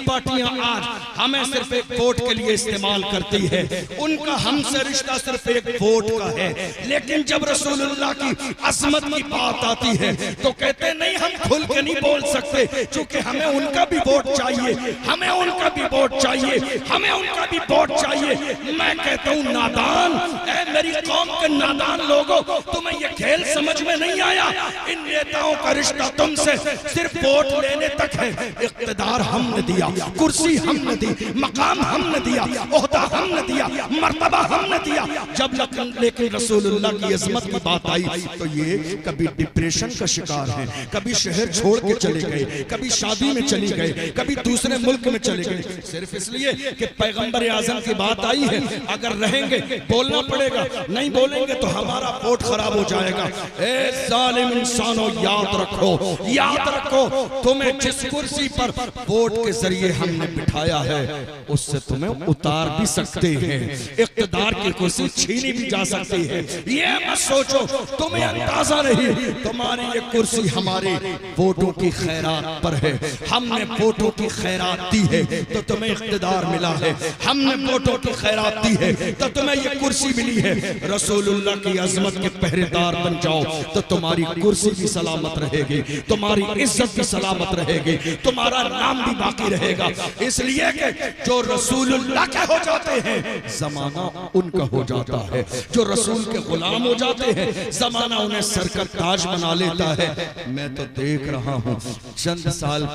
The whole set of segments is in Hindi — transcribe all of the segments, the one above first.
पार्टियां आज हमें सिर्फ एक वोट के लिए इस्तेमाल करती है, उनका हमसे रिश्ता सिर्फ एक वोट का है। लेकिन जब रसूलुल्लाह की अज़मत की बात आती है तो कहते नहीं हम खुल के नहीं बोल सकते, क्योंकि हमें उनका भी वोट चाहिए, हमें उनका भी वोट चाहिए, हमें उनका भी वोट चाहिए। मैं कहता हूँ नादान, ऐ मेरी कौम के नादान लोगों, तुम्हें ये खेल समझ में नहीं आया? इन नेताओं का रिश्ता तुमसे सिर्फ वोट लेने तक है। इख्तिदार हमने दिया, कुर्सी हमने दी, मकाम हमने दिया, ओहदा हमने दिया, मर्तबा हमने दिया। जब लेकिन रसूलुल्लाह की अज़मत की बात आई तो ये कभी डिप्रेशन का शिकार है, कभी शहर छोड़ के चले गए, कभी शादी में चली गए, कभी दूसरे मुल्क में चले गए, सिर्फ इसलिए कि पैगंबर आज़म की बात आई है। अगर रहेंगे बोलना पड़ेगा, नहीं बोलेंगे तो हमारा वोट खराब हो जाएगा। ए जालिम इंसानों, याद रखो, याद रखो, तुम्हें जिस कुर्सी पर वोट के जरिए हमने बिठाया है उससे तुम्हें उतार भी सकते हैं, इख्तिदार की कुर्सी छीनी भी जा सकती है। ये मत सोचो, तुम्हें अंदाजा नहीं, तुम्हारी ये कुर्सी हमारे वोटों की खैरात पर है। हमने वोटों की खैरात दी है तो तुम्हें इख्तिदार मिला है, हमने वोटों की खैरात दी है तो तुम्हें ये कुर्सी मिली है। रसूलुल्लाह की अज़मत के पहरेदार बन जाओ तो तुम्हारी कुर्सी भी सलामत रहेगी, तुम्हारी इज्जत भी सलामत रहेगी, तुम्हारा नाम भी बाकी रहेगा। इसलिए कि जो रसूलुल्लाह के हो जाते हैं जमाना उनका हो जाता है, जो रसूल के गुलाम हो जाते हैं जमाना उन्हें सर का ताज बना लेता है। मैं तो देख रहा हूँ चंद साल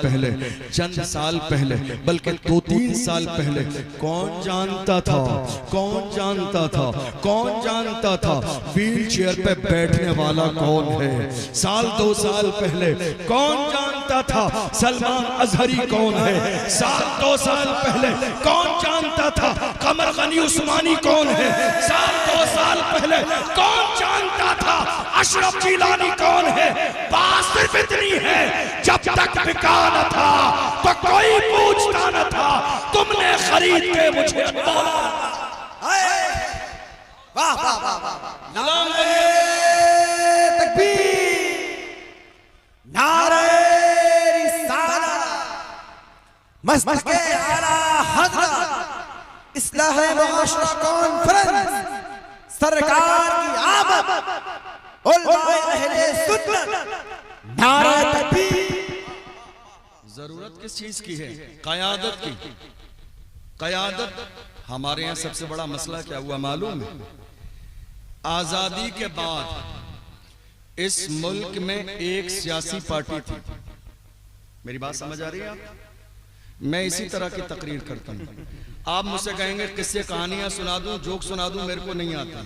पहले बल्कि 2-3 साल पहले कौन जानता था व्हील चेयर पे बैठने वाला कौन है? साल 2 साल पहले कौन जानता था सलमान अजहरी कौन है? साल 2 साल पहले कौन जानता था कमर गनी उस्मानी कौन है? साल 2 साल पहले कौन जानता था अशरफ जिलानी कौन है? बात सिर्फ इतनी है, जब तक बिका न था तो कोई पूछता न था, तुमने खरीद के मुझे वाह वाह वाह वाह, तकबीर, नारे रिसालत, मस्के आला हज़रत, इस्लाह मुआशरा कॉन्फ्रेंस, सरकार की आमद, उलमाए अहले सुन्नत, नारे तकबीर। जरूरत किस चीज की है? क़यादत की। क़यादत हमारे यहाँ सबसे बड़ा मसला क्या हुआ मालूम है? आजादी के बाद इस मुल्क में एक सियासी पार्टी थी। मेरी बात समझ आ रही है आप? मैं इसी तरह की तकरीर करता हूँ। आप मुझसे कहेंगे किस्से कहानियां सुना दूं, जोक सुना दूं, मेरे को नहीं आता।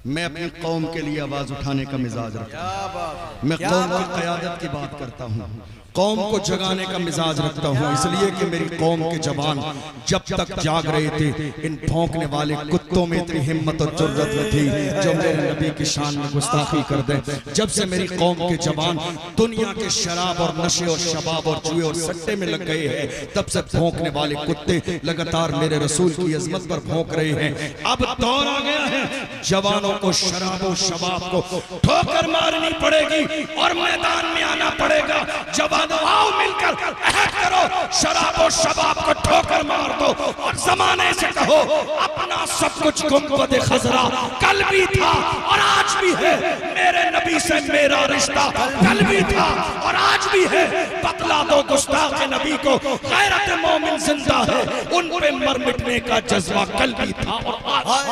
मैं अपनी कौम के लिए आवाज उठाने का मिजाज रखता हूँ। मैं कौम की क़यादत की बात करता हूँ, कौम को जगाने का मिजाज रखता हूँ, इसलिए कि मेरी कौम के जवान जब तक जाग रहे थे इन भौंकने वाले कुत्तों में इतनी हिम्मत और जुर्रत न थी जो मेरे नबी की शान में गुस्ताखी कर दे। जब से मेरी कौम के जवान दुनिया के शराब और नशे और शबाब और जुए और सट्टे में लग गए हैं, तब से भौंकने वाले कुत्ते लगातार मेरे रसूल की अजमत पर भौंक रहे हैं। अब दौर आ गया है, जवानों को शराब और शबाब को ठोकर मारनी पड़ेगी और मैदान में आना पड़ेगा। जवान आओ मिलकर अहद करो, शराब और शबाब को ठोकर मार दो और जमाने से कहो अपना सब कुछ गुंबद खजरा कल भी था और आज भी है, मेरे नबी से मेरा रिश्ता कल भी था और आज भी है। बतला दो गुस्ताख नबी को गैरत मोमिन जिंदा है, उन पे मर मिटने का जज्बा कल भी था और आज।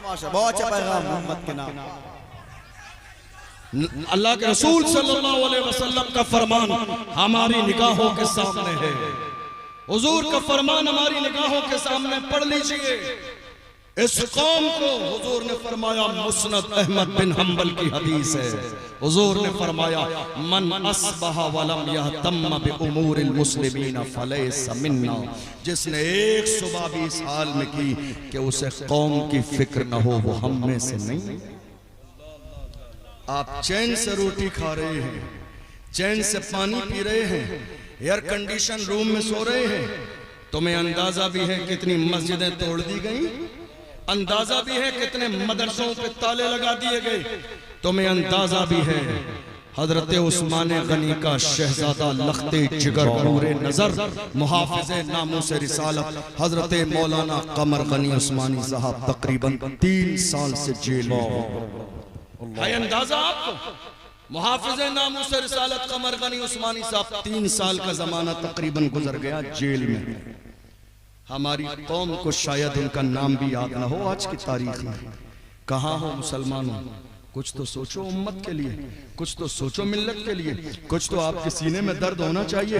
बहुत अच्छा पैगाम मोहम्मद के नाम। अल्लाह के रसूल सल्लल्लाहु अलैहि वसल्लम का फरमान हमारी निगाहों के सामने है। हुजूर का फरमान हमारी निगाहों के सामने पढ़ लीजिए। इस कौम को हुजूर ने फरमाया, मुस्नद अहमद बिन हम्बल की हदीस है, हुजूर ने फरमाया मन अस्बह वलम यहतम बि उमूरिल मुस्लिमीन फलैसा मिन्ना। जिसने एक सुबह भी इस हाल में की कि उसे कौम की फिक्र न हो, वो हम में से नहीं। आप चैन से रोटी खा रहे हैं, चैन से पानी पी रहे हैं, एयर कंडीशन रूम में सो रहे हैं, तुम्हें अंदाजा भी है कितनी मस्जिदें तोड़ दी गई, अंदाजा भी है कितने मदरसों पे ताले लगा दिए गए, तुम्हें अंदाजा भी है हजरत उस्मान गनी का शहजादा लखते जिगर नूरे नजर मुहाफिज़े नामूस रिसालत हजरत मौलाना कमर गनी उस्मानी साहब तकरीबन 3 साल से जेल में है। अंदाजा आपको, मुहाफिज़े नामूस रिसालत कमर गनी उस्मानी साहब 3 साल का जमाना तकरीबन गुजर गया जेल में। हमारी कौम को शायद उनका नाम भी याद ना हो आज की तारीख में। कहाँ हो मुसलमानों, कुछ तो सोचो उम्मत के लिए, कुछ तो सोचो मिल्लत के लिए, कुछ तो आपके सीने में दर्द होना चाहिए।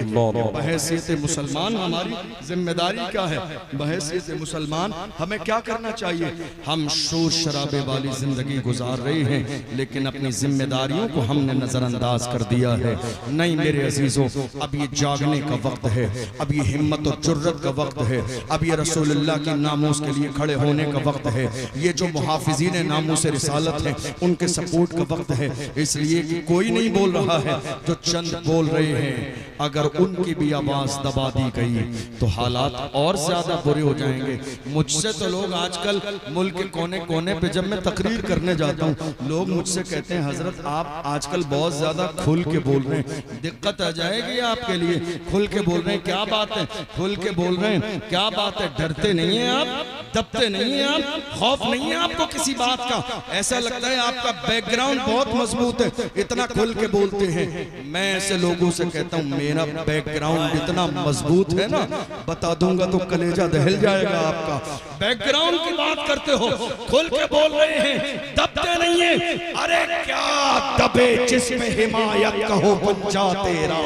बहैसियत मुसलमान हमारी जिम्मेदारी क्या है? बहैसियत मुसलमान हमें क्या करना चाहिए? हम शोर शराबे वाली जिंदगी गुजार रहे हैं, लेकिन अपनी जिम्मेदारियों को हमने नजरअंदाज कर दिया है। नहीं मेरे अजीजों, अब ये जागने का वक्त है, अब ये हिम्मत और जुर्रत का वक्त है, अब ये रसूलुल्लाह की नामूस के लिए खड़े होने का वक्त है। ये जो मुहाफिजीन नामूस रिसालत है उनके सपोर्ट का वक्त है। इसलिए कि कोई नहीं बोल रहा है, जो चंद बोल रहे हैं, अगर उनकी भी आवाज दबा दी गई तो हालात और ज्यादा बुरे हो जाएंगे। मुझसे तो लोग आजकल मुल्क के कोने कोने पे जब मैं तकरीर करने जाता हूँ, लोग मुझसे कहते हैं हजरत आप आजकल बहुत ज्यादा खुल के बोल रहे हैं, दिक्कत आ जाएगी आपके लिए। खुल के बोल रहे हैं, क्या बात है? खुल के बोल रहे हैं, क्या बात है? डरते नहीं है आप, दबते नहीं है आप, खौफ नहीं है आपको किसी बात का? ऐसा लगता है आपका बैकग्राउंड बहुत मजबूत है, इतना खुल के बोलते हैं। मैं ऐसे लोगों से कहता हूँ मेरा बैकग्राउंड इतना मजबूत है ना, बता दूंगा तो कलेजा दहल जाएगा आपका। बैकग्राउंड की बात करते हो, खुल के बोल रहे हैं, दबते नहीं है। अरे क्या दबे जिसमें हिमायत कहो पंजा तेरा,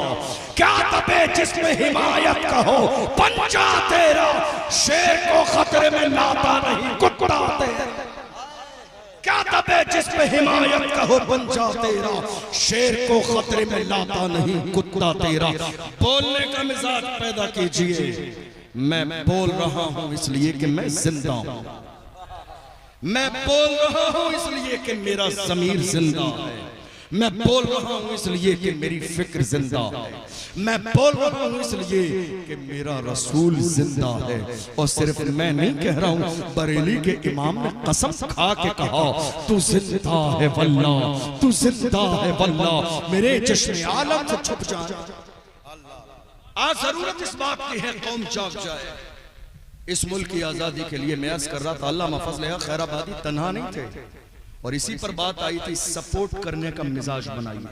क्या दबे जिसमें हिमायत कहो पंजा तेरा, शेर को खतरे में लाता नहीं कुत्ता तेरा। क्या दबे जिसमें हिमायत कहो पंजा तेरा, शेर को खतरे में लाता नहीं कुत्ता तेरा। बोलने का मिजाज पैदा कीजिए। मैं बोल रहा हूं इसलिए कि मैं जिंदा हूं, मैं बोल रहा हूं इसलिए कि मेरा ज़मीर जिंदा है, मैं बोल रहा हूं इसलिए कि मेरी फिक्र जिंदा है, मैं बोल रहा हूं इसलिए कि मेरा रसूल जिंदा है। और सिर्फ मैं नहीं कह रहा हूं, बरेली के इमाम ने कसम खा के कहा, तू जिंदा है वल्लाह, तू जिंदा है वल्लाह, मेरे चश्मे आलम से छुप जाए। आज जरूरत इस बात की है कौम जाग जाए। इस मुल्क की आजादी के लिए मैं अर्ज कर रहा था, अल्लाह महफज़ खैराबादी तन्हा नहीं थे, और इसी पर बात आई थी, सपोर्ट करने का मिजाज बनाइए,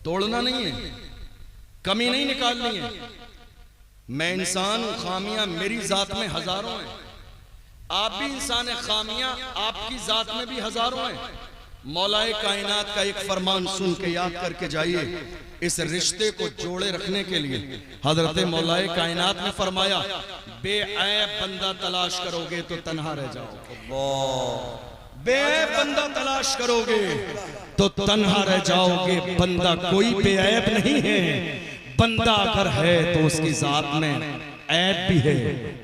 तोड़ना नहीं है, कमी नहीं निकालनी है। मैं इंसान हूं, खामियां मेरी जात में हजारों हैं, आप भी इंसान है, खामियां आपकी जात में भी हजारों हैं। मौलाए कायनात का एक फरमान सुन के याद करके जाइए। इस रिश्ते को जोड़े रखने के लिए हजरत मौलाए कायनात ने फरमाया, बेऐब बंदा तलाश करोगे तो तन्हा रह जाओगे, बेऐब बंदा तलाश करोगे तो तन्हा रह जाओगे। बंदा कोई बेऐब नहीं है, बंदा अगर है तो उसकी जात में ऐब भी है,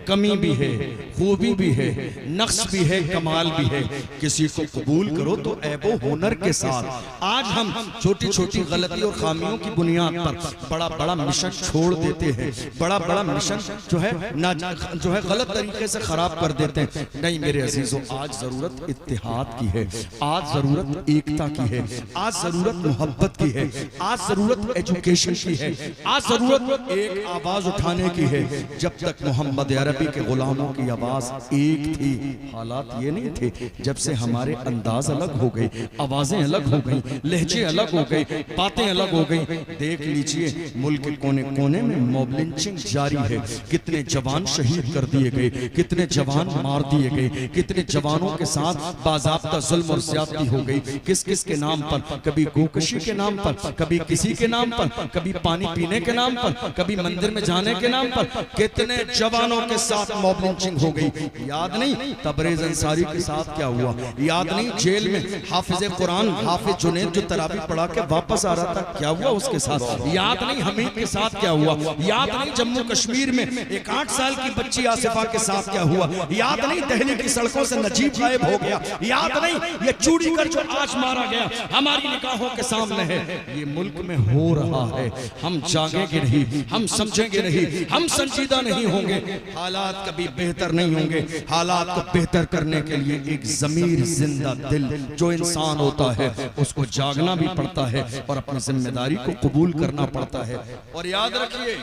कमी भी है, खूबी भी है, नक्स भी है, कमाल भी है। किसी को कबूल करो तो ऐबो हुनर के साथ। आज हम छोटी छोटी गलती और खामियों की बुनियाद पर बड़ा बड़ा मिशन छोड़ देते हैं, बड़ा बड़ा मिशन जो है गलत तरीके से खराब कर देते हैं। नहीं मेरे अजीजों, आज जरूरत इत्तेहाद की है, आज जरूरत एकता की है, आज जरूरत मोहब्बत की है, आज जरूरत एजुकेशन की है, आज जरूरत एक आवाज उठाने की है। जब तक मोहम्मद अरबी के गुलामों की आवाज एक थी, हालात ये नहीं थे। जब से हमारे अंदाज अलग हो गए, आवाजें अलग हो गई, लहजे अलग हो गए, बातें अलग हो गई। देख लीजिए मुल्क के कोने कोने में मॉब लिंचिंग जारी है। कितने जवान शहीद कर दिए गए, कितने जवान मार दिए गए, कितने जवानों के साथ बाज़ाब्ता जुल्म और ज़्यादती हो गई। किस किस के नाम पर? कभी गोकशी के नाम पर, कभी किसी के नाम पर, कभी पानी पीने के नाम पर, कभी मंदिर में जाने के नाम पर। कितने जवानों के साथ मॉब लिंचिंग हो गई। याद नहीं तबरेज अंसारी के साथ क्या हुआ? याद नहीं जेल में हाफिज कुरान हाफिज जुनैद जो तरावी पढ़ा के वापस आ रहा था, क्या हुआ उसके साथ? याद नहीं हमीद के साथ क्या हुआ? याद नहीं जम्मू कश्मीर में एक 8 साल की बच्ची आसिफा के साथ क्या हुआ? याद नहीं दिल्ली की सड़कों से नजीब गायब हो गया? याद नहीं ये चूड़ी कर जो आज मारा गया हमारी निगाहों के सामने है? ये मुल्क में हो रहा है। हम जागेंगे नहीं, हम समझेंगे नहीं, हम संजीदा नहीं होंगे, हालात कभी बेहतर नहीं होंगे। हालात को बेहतर करने के लिए एक ज़मीर जिंदा दिल जो इंसान होता है उसको जागना भी पड़ता है और अपनी जिम्मेदारी को कबूल करना पड़ता है। और याद रखिए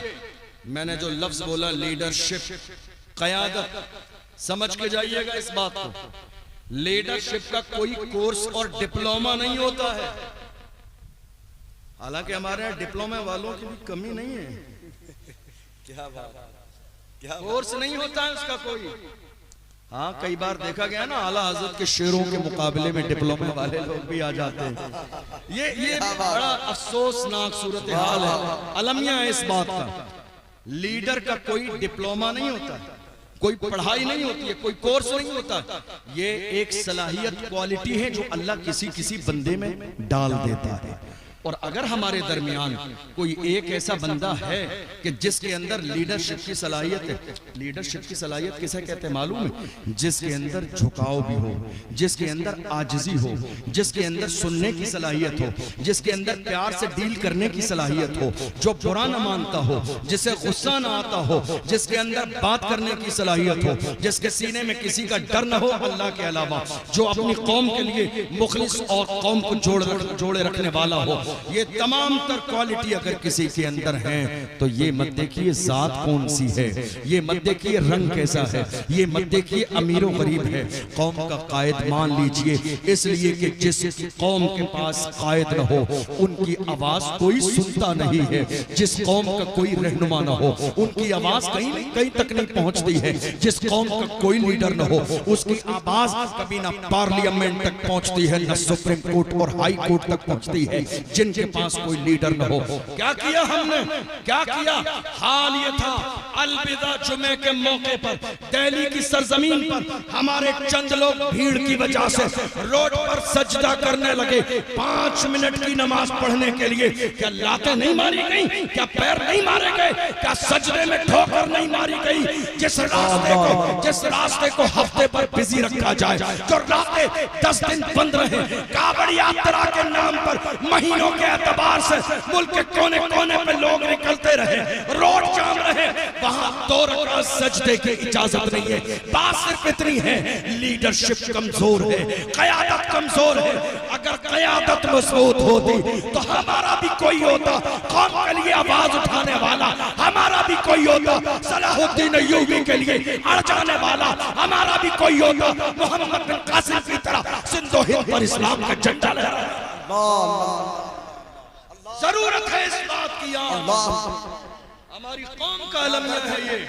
मैंने जो लफ्ज बोला लीडरशिप, क़यादत, समझ के जाइएगा इस बात को। लीडरशिप का कोई कोर्स और डिप्लोमा नहीं होता है। हालांकि हमारे यहाँ डिप्लोमा वालों की भी कमी नहीं है। क्या बात, क्या कोर्स नहीं होता है उसका कोई। हाँ कई बार देखा गया ना आला हजरत के शेरों के मुकाबले में डिप्लोमा वाले लोग भी आ जाते हैं। ये बड़ा अफसोसनाक सूरत हाल है, अलमिया है इस बात का। लीडर का कोई डिप्लोमा नहीं होता, कोई पढ़ाई नहीं होती है, कोई कोर्स नहीं होता। ये एक सलाहियत, क्वालिटी है जो अल्लाह किसी किसी बंदे में डाल देता है। और अगर हमारे दरमियान कोई एक ऐसा बंदा है कि जिसके अंदर लीडरशिप की सलाहियत है, लीडरशिप की सलाहियत किसे कहते हैं मालूम है? जिसके अंदर झुकाव भी हो, जिसके अंदर आजिजी हो, जिसके अंदर सुनने की सलाहियत हो, जिसके अंदर प्यार से डील करने की सलाहियत हो, जो बुरा न मानता हो, जिसे गुस्सा न आता हो, जिसके अंदर बात करने की सलाहियत हो, जिसके सीने में किसी का डर न हो अल्लाह के अलावा, जो अपनी कौम के लिए मुखलिस और कौम को जोड़े रखने वाला हो। ये तमाम तर क्वालिटी अगर किसी के अंदर है तो ये मत देखिए जात कौन सी है, ये मत देखिए रंग कैसा है, ये मत देखिए अमीरो गरीब है, कौम का कायद मान लीजिए। इसलिए कि जिस कौम के पास कायद न हो उनकी आवाज कोई सुनता नहीं है। जिस कौम का कोई रहनुमा न हो उनकी आवाज कहीं तक नहीं पहुंचती है। जिस कौम का कोई लीडर न हो उसकी आवाज कभी ना पार्लियामेंट तक पहुंचती है, न सुप्रीम कोर्ट और हाई कोर्ट तक पहुंचती है। जिनके पास कोई लीडर न हो, क्या किया हमने, क्या किया? हाल ये था अलविदा जुमे के मौके पर दिल्ली की सरजमीन पर हमारे चंद लोग भीड़ की वजह से रोड पर सजदा करने लगे। 5 मिनट की नमाज पढ़ने के लिए क्या लातें नहीं मारी गई, क्या पैर नहीं मारे गए, क्या सजदे में ठोकर नहीं मारी गई? जिस रास्ते को हफ्ते पर बिजी रखा जाए, जो रातें 10 दिन बंद रहे, कावड़ यात्रा के नाम पर महीनों के एतबार से मुल्क के कोने कोने पे लोग निकलते रहे, रोड जाम रहे, वहां 2 रकात सजदे की इजाजत नहीं है। बात सिर्फ इतनी है, लीडरशिप कमजोर है, क़यादत कमजोर है। अगर क़यादत मजबूत होती तो हमारा भी कोई होता, कौम के लिए आवाज उठाने वाला हमारा भी कोई होता, सलाहुद्दीन अय्यूबी के लिए अड़ जाने वाला हमारा भी कोई होता, मोहम्मद बिन कासिम की तरह सिंधो हिंद पर इस्लाम का झंडा लहराता। जरूरत है इस बात की। हमारी कौम का अलमिया है ये।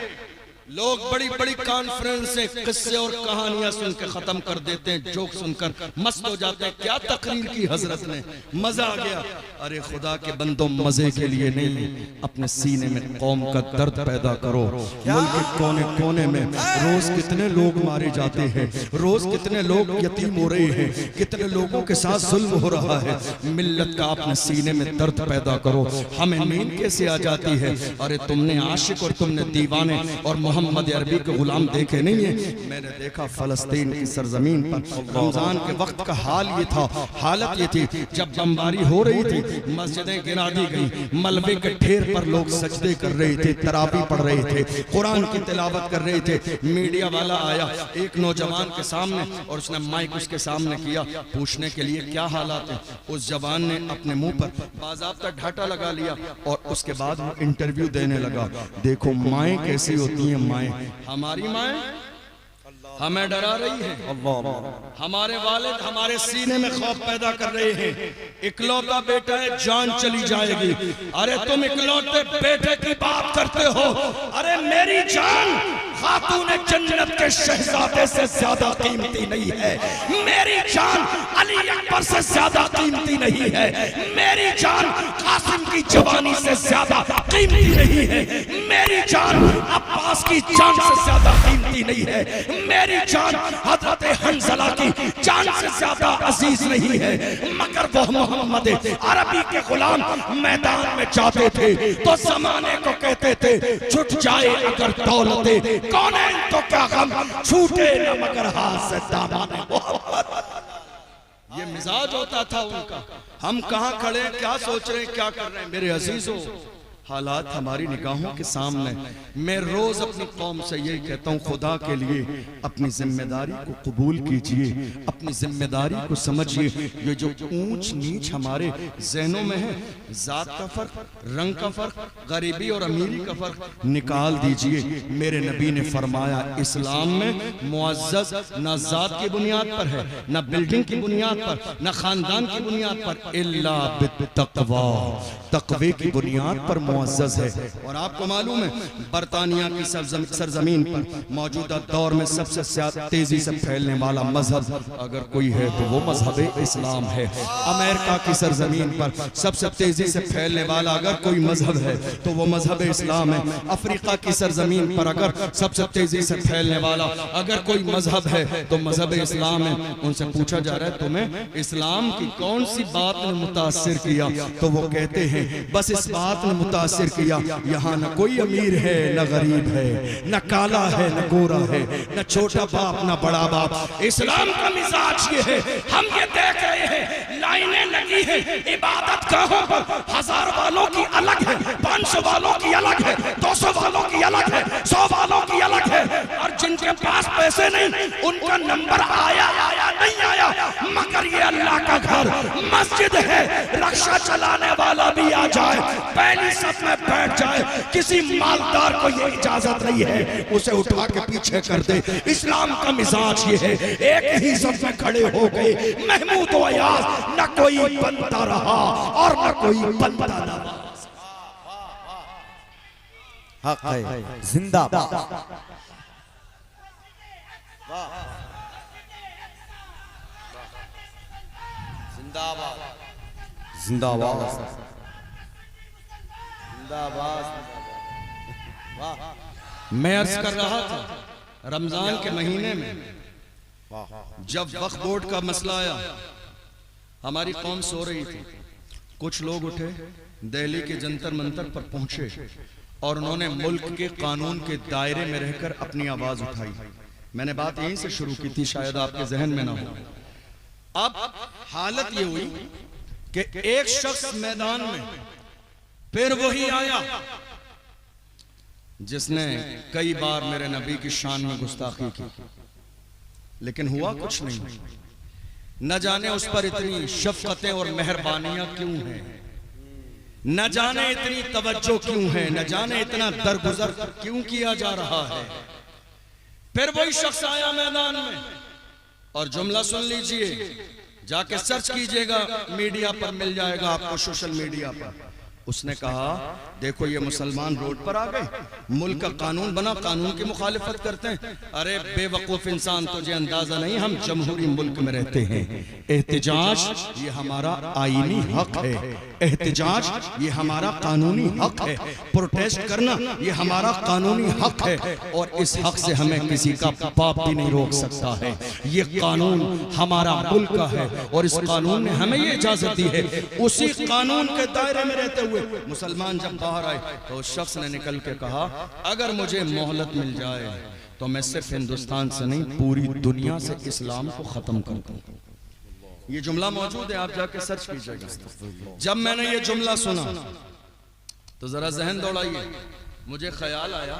लोग बड़ी बड़ी कॉन्फ्रेंस से किस्से और कहानियां सुन के खत्म कर देते हैं, जोक सुनकर मस्त हो जाते हैं। क्या तकरीर की हजरत ने, मजा आ गया। अरे खुदा के बंदों, मजे के लिए नहीं, अपने सीने में कौम का दर्द पैदा करो। मुल्क के कोने कोने में रोज कितने लोग मारे जाते हैं, रोज कितने लोग यतीम हो रहे हैं, कितने लोगों के साथ जुल्म हो रहा है। मिल्लत का अपने सीने में दर्द पैदा करो। हमें नींद कैसे आ जाती है? अरे तुमने आशिक और तुमने दीवाने और मोहम्मद अरबी के गुलाम देखे नहीं है? मैंने देखा फलस्तीन की सरजमीन पर रमजान के वक्त का हाल ये था, हालत ये थी, जब बमबारी हो रही थी, मस्जिदें गिरा दी गई, मलबे के ढेर पर लोग सजदे कर रहे थे, तरावी पढ़ रहे थे, कुरान की तिलावत कर रहे थे। मीडिया वाला आया एक नौजवान के सामने और उसने माइक उसके सामने किया पूछने के लिए क्या हालात है। उस जवान ने अपने मुंह पर बाज़ाब्ता ढाटा लगा लिया और उसके बाद वो इंटरव्यू देने लगा। देखो माएँ कैसी होती हैं, माएँ, हमारी माएँ हमें डरा रही है, हमारे वालिद हमारे सीने में खौफ पैदा कर रहे हैं। इकलौता बेटा है, जान चली जाएगी। अरे तुम इकलौते बेटे की बात करते हो, अरे मेरी जान खातून जन्नत के शहजादे से ज्यादा कीमती नहीं है। मेरी जान अली अकबर से ज्यादा कीमती नहीं है। मेरी जान कासिम की जवानी से ज्यादा कीमती नहीं है। मेरी जान अब्बास की जान से ज्यादा कीमती नहीं है। मेरी जान हजरत हंज़ला की जान से ज्यादा अजीज नहीं है। मगर वह मोहम्मद अरबी के गुलाम मैदान में जाते थे तो जमाने को कहते थे छुट जाए अगर दौलते कौन है तो क्या गम, छूटे न मगर हाथ से दामाने मोहम्मद। ये मिजाज होता था उनका। हम कहाँ खड़े हैं, क्या सोच रहे हैं, क्या कर रहे हैं? मेरे अजीजों, हालात हमारी निगाहों के सामने। मैं रोज अपनी कौम से यही कहता हूँ, खुदा के लिए अपनी जिम्मेदारी को कबूल कीजिए, अपनी जिम्मेदारी को समझिए। ये जो ऊंच नीच हमारे जहनों में है, जात का फर्क, रंग का फर्क, गरीबी और अमीरी का फर्क निकाल दीजिए। मेरे नबी ने फरमाया, इस्लाम में मुअज़्ज़ज़ न जात की बुनियाद पर है, न बिल्डिंग की बुनियाद पर, न खानदान की बुनियाद पर, इल्ला बित्तक़वा, तक़वे की बुनियाद पर मुअज़्ज़ज़ है। और आपको मालूम है, बरतानिया की सरजमीन पर मौजूदा दौर में सबसे तेजी से फैलने वाला मजहब अगर कोई है तो वो मजहब इस्लाम है। अमेरिका की सरजमीन पर सबसे तेजी से फैलने वाला अगर कोई मजहब है तो वो मजहब इस्लाम है। अफ्रीका की सरजमीन पर अगर सबसे तेजी से फैलने वाला अगर कोई मजहब है तो मजहब इस्लाम है। उनसे पूछा जा रहा है, तुम्हें इस्लाम की कौन सी बात ने मुतासिर किया? तो वो कहते हैं, बस इस बात ने मुतासिर किया, यहाँ न कोई अमीर है न गरीब है, न काला है न गोरा है, न छोटा बाप न बड़ा बाप। इस्लाम का मिजाज ये है, हम ये देख रहे हैं लाइनें लगी हैं इबादत गाहों पर, 1000 वालों की अलग है, 500 वालों की अलग है, 200 वालों की अलग है, 100 वालों की अलग है। और जिनके पास पैसे नहीं उनका नंबर आया नहीं आया, मगर ये अल्लाह का घर मस्जिद है, रक्षा चलाने वाला भी आ जाए, पहली सफ में बैठ जाए, किसी मालदार को ये इजाजत नहीं है उसे उठा के पीछे कर दे। इस्लाम का मिजाज ये है, एक ही सफ में खड़े हो गए महमूद व अयाज, न कोई बनता रहा और न कोई बनता रहा। हक है जिंदाबाद। जिंदाबाद जिंदाबाद जिंदाबाद। मैं अर्ज कर रहा था, रमजान के महीने में जब वक्फ बोर्ड का मसला आया, हमारी कौम सो रही थी, कुछ लोग उठे, दिल्ली के जंतर मंतर पर पहुंचे और उन्होंने मुल्क के कानून के दायरे में रहकर अपनी आवाज उठाई। मैंने बात यहीं से शुरू की थी, शायद आपके जहन में ना हो। अब हालत ये हुई कि एक शख्स मैदान में फिर वही आया जिसने कई बार मेरे नबी की शान में गुस्ताखी की, लेकिन हुआ कुछ नहीं। न जाने उस पर इतनी शफकतें और मेहरबानियां क्यों हैं, न जाने इतनी तवज्जो क्यों है, न जाने इतना दरगुजर क्यों किया जा रहा है। फिर वही शख्स आया मैदान में, और जुमला सुन लीजिए, जाके सर्च कीजिएगा, मीडिया पर मिल जाएगा आपको, सोशल मीडिया पर। उसने कहा, देखो ये मुसलमान रोड पर आ गए, मुल्क का कानून बना, कानून की मुखालिफत करते हैं। अरे बेवकूफ इंसान, तुझे अंदाजा नहीं, हम जमहूरी मुल्क में रहते हैं। एहतिजाज ये हमारा आईनी हक है, एहतिजाज ये हमारा कानूनी हक है, प्रोटेस्ट करना ये हमारा कानूनी हक है, और इस हक से हमें किसी का बाप भी नहीं रोक सकता है। ये कानून हमारा मुल्क का है और इस कानून ने हमें ये इजाजत दी है। उसी कानून के दायरे में रहते हुए मुसलमान जब बाहर आए तो उस शख्स ने निकल के कहा, अगर मुझे मोहलत मिल जाए तो मैं सिर्फ हिंदुस्तान से नहीं, पूरी दुनिया से इस्लाम को खत्म कर दूं। ये जुमला मौजूद है, आप जाके सर्च कीजिएगा। जब मैंने ये जुमला सुना तो जरा जहन दौड़ाइए, मुझे ख्याल आया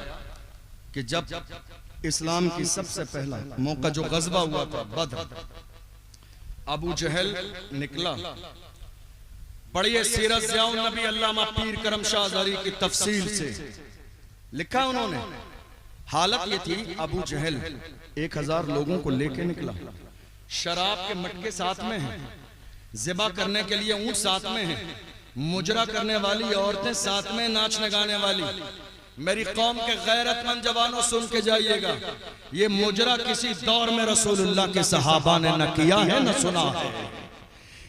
कि जब इस्लाम की सबसे पहला मौका जो गज़बा हुआ था बद्र, अबू जहल निकला। पढ़िए सीरत ज़ियाउन नबी अल्लामा पीर करम शाह ज़ारी की तफसील से लिखा उन्होंने। हालत ये थी, अबू जहल 1000 लोगों को लेके निकला, शराब के मटके साथ में हैं, ज़िबा करने के लिए ऊंट साथ में हैं, मुजरा करने वाली औरतें साथ में, नाचने गाने वाली। मेरी कौम के गैरतमंद जवानों सुन के जाइएगा, ये मुजरा किसी दौर में रसूलुल्लाह के सहाबा ने न किया है न सुना है।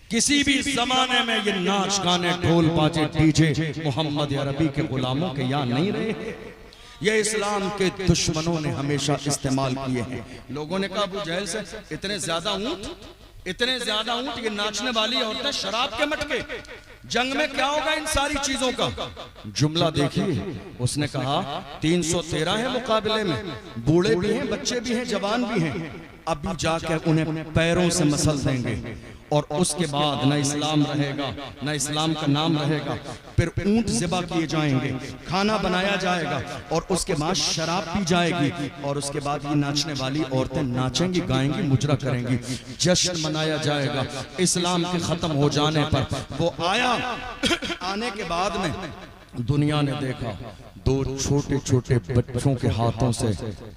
किसी भी जमाने में ये नाच गाने ढोल बाजे डीजे मोहम्मद अरबी के गुलामों के यहाँ नहीं रहे, ये इस्लाम के दुश्मनों ने हमेशा इस्तेमाल किए हैं। लोगों ने कहा, अबू जहल से इतने ज्यादा ऊंट, ये नाचने वाली औरतें, शराब के मटके, जंग में क्या होगा इन सारी चीजों का? जुमला देखिए, उसने कहा 313 है मुकाबले में, बूढ़े भी हैं, बच्चे भी हैं, जवान भी हैं, अभी जाकर उन्हें पैरों से मसल देंगे और उसके बाद न इस्लाम रहेगा, न इस्लाम का नाम रहेगा। फिर ऊंट ज़िबा किए जाएंगे, खाना बनाया जाएगा और उसके बाद शराब पी जाएगी और उसके बाद ये नाचने वाली औरतें नाचेंगी, गाएंगी, मुजरा करेंगी, जश्न मनाया जाएगा। इस्लाम के खत्म हो जाने पर वो आया, आने के बाद में दुनिया ने देखा दो छोटे छोटे बच्चों के हाथों से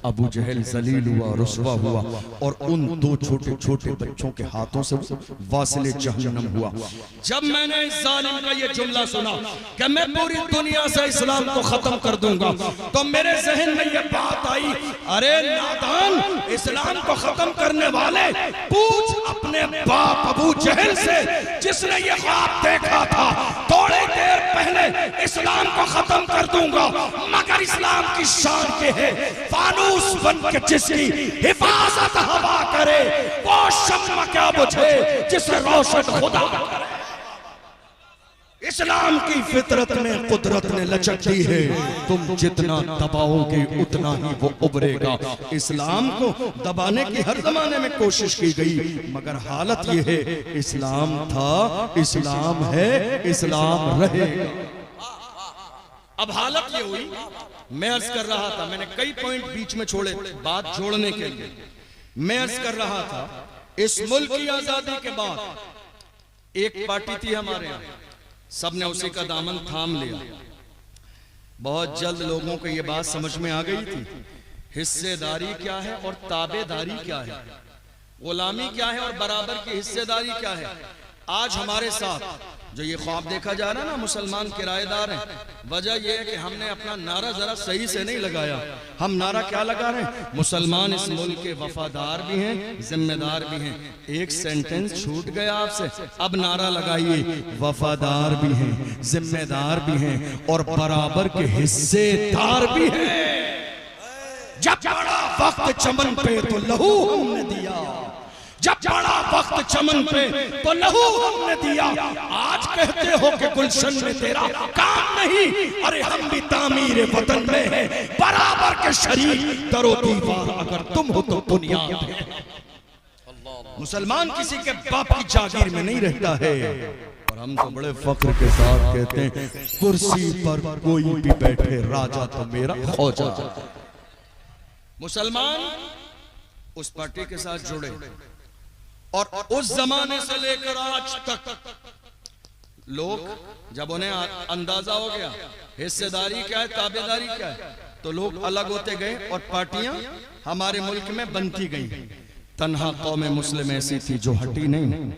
अबू जहल जलील हुआ, रुसवा हुआ और उन दो छोटे छोटे बच्चों के हाथों से वासिले जहन्नम हुआ। जब मैंने इस जालिम का ये जुमला सुना कि मैं पूरी दुनिया से इस्लाम को खत्म कर दूंगा, तो मेरे जहन में ये बात आई, अरे नादान, इस्लाम को खत्म करने वाले, पूछ अपने बाप अबू जहल से जिसने ये ख्वाब देखा था थोड़ी देर पहले इस्लाम को खत्म कर दूंगा, मगर इस्लाम की शान के है फानूस बन के जिसकी हिफाजत हवा करे, वो शम्मा क्या बुझे जिसे रोशन खुदा करे। इस्लाम की फितरत में कुदरत ने लचक दी है, तुम जितना दबाओगे उतना ही वो उभरेगा। इस्लाम को दबाने की हर जमाने में कोशिश की गई, मगर हालत ये है, इस्लाम था, इस्लाम है, इस्लाम रहेगा। अब हालत ये हुई, मैं अर्ज कर रहा था, मैंने कई पॉइंट बीच में छोड़े बात जोड़ने के लिए। मैं अर्ज कर रहा था, इस मुल्क की आजादी के बाद एक पार्टी थी हमारे यहाँ, सबने उसी का दामन थाम लिया। बहुत जल्द लोगों को यह बात समझ में आ गई थी, हिस्सेदारी क्या है और ताबेदारी क्या है, गुलामी क्या है और बराबर की हिस्सेदारी क्या है। आज हमारे साथ जो ये ख्वाब देखा जा रहा है ना, मुसलमान किराएदार हैं, वजह यह है कि हमने अपना नारा जरा सही से नहीं लगाया। हम नारा क्या लगा रहे हैं, मुसलमान इस मुल्क के वफादार भी हैं, जिम्मेदार भी हैं। एक सेंटेंस छूट गया आपसे, अब नारा लगाइए, वफादार भी हैं, जिम्मेदार भी हैं और बराबर के हिस्सेदार भी हैं। जब बड़ा वक्त चमन पे तो लहू हमने दिया, जब बड़ा वक्त चमन पे तो लहू हमने दिया। आज कहते हो कि गुलशन में तेरा काम नहीं, अरे हम भी तामीर वतन में हैं, बराबर के शरीक, दरो दीवार अगर तुम हो तो बुनियाद है। मुसलमान किसी के बाप की जागीर में नहीं रहता है, और हम तो बड़े फख्र के साथ कहते हैं, कुर्सी पर कोई भी बैठे, राजा तो मेरा खोजा। मुसलमान उस पार्टी के साथ जुड़े और उस जमाने से लेकर आज तक लोग, जब उन्हें अंदाजा हो गया हिस्सेदारी क्या है, ताबेदारी क्या है, तो लोग अलग होते गए और पार्टियां हमारे मुल्क में बनती गई। तन्हा कौम मुस्लिम ऐसी थी जो हटी नहीं।